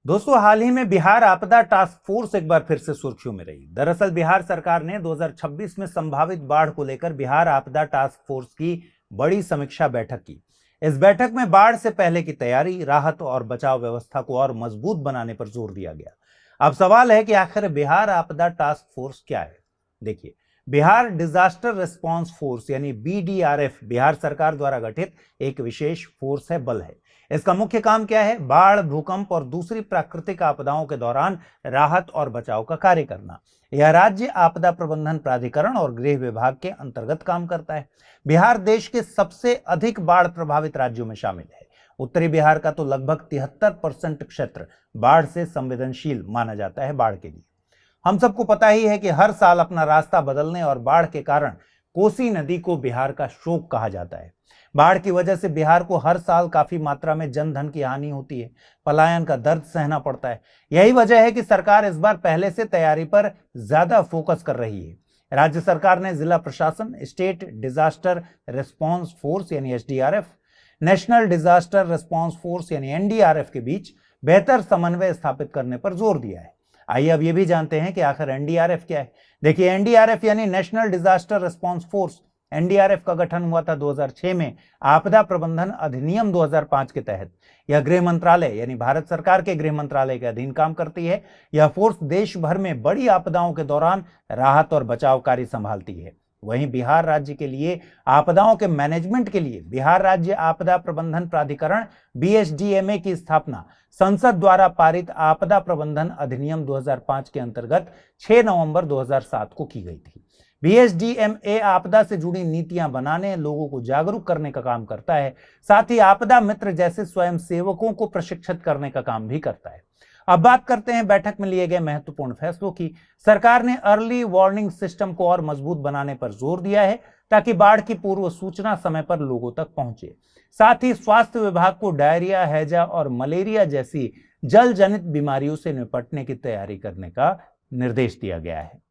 दोस्तों, हाल ही में बिहार आपदा टास्क फोर्स एक बार फिर से सुर्खियों में रही। दरअसल बिहार सरकार ने 2026 में संभावित बाढ़ को लेकर बिहार आपदा टास्क फोर्स की बड़ी समीक्षा बैठक की। इस बैठक में बाढ़ से पहले की तैयारी, राहत और बचाव व्यवस्था को और मजबूत बनाने पर जोर दिया गया। अब सवाल है कि आखिर बिहार आपदा टास्क फोर्स क्या है। देखिए, बिहार डिजास्टर रिस्पांस फोर्स यानी BDRF बिहार सरकार द्वारा गठित एक विशेष फोर्स है, बल है। इसका मुख्य काम क्या है? बाढ़, भूकंप और दूसरी प्राकृतिक आपदाओं के दौरान राहत और बचाव का कार्य करना। यह राज्य आपदा प्रबंधन प्राधिकरण और गृह विभाग के अंतर्गत काम करता है। बिहार देश के सबसे अधिक बाढ़ प्रभावित राज्यों में शामिल है। उत्तरी बिहार का तो लगभग 73% क्षेत्र बाढ़ से संवेदनशील माना जाता है। बाढ़ के लिए हम सबको पता ही है कि हर साल अपना रास्ता बदलने और बाढ़ के कारण कोसी नदी को बिहार का शोक कहा जाता है। बाढ़ की वजह से बिहार को हर साल काफी मात्रा में जन धन की हानि होती है, पलायन का दर्द सहना पड़ता है। यही वजह है कि सरकार इस बार पहले से तैयारी पर ज्यादा फोकस कर रही है। राज्य सरकार ने जिला प्रशासन, स्टेट डिजास्टर रिस्पांस फोर्स यानी SDRF, national disaster response force यानी NDRF के बीच बेहतर समन्वय स्थापित करने पर जोर दिया है। आइए अब ये भी जानते हैं कि आखिर NDRF क्या है। देखिए, NDRF यानी national disaster response force, NDRF का गठन हुआ था 2006 में आपदा प्रबंधन अधिनियम 2005 के तहत। यह गृह मंत्रालय यानी भारत सरकार के गृह मंत्रालय के अधीन काम करती है। यह फोर्स देश भर में बड़ी आपदाओं के दौरान राहत और बचाव कार्य संभालती है। वहीं बिहार राज्य के लिए आपदाओं के मैनेजमेंट के लिए बिहार राज्य आपदा प्रबंधन प्राधिकरण BSDMA की स्थापना संसद द्वारा पारित आपदा प्रबंधन अधिनियम 2005 के अंतर्गत 6 नवंबर 2007 को की गई थी। BSDMA आपदा से जुड़ी नीतियां बनाने, लोगों को जागरूक करने का काम करता है। साथ ही आपदा मित्र जैसे स्वयं सेवकों को प्रशिक्षित करने का काम भी करता है। अब बात करते हैं बैठक में लिए गए महत्वपूर्ण फैसलों की। सरकार ने अर्ली वार्निंग सिस्टम को और मजबूत बनाने पर जोर दिया है ताकि बाढ़ की पूर्व सूचना समय पर लोगों तक पहुंचे। साथ ही स्वास्थ्य विभाग को डायरिया, हैजा और मलेरिया जैसी जल जनित बीमारियों से निपटने की तैयारी करने का निर्देश दिया गया है।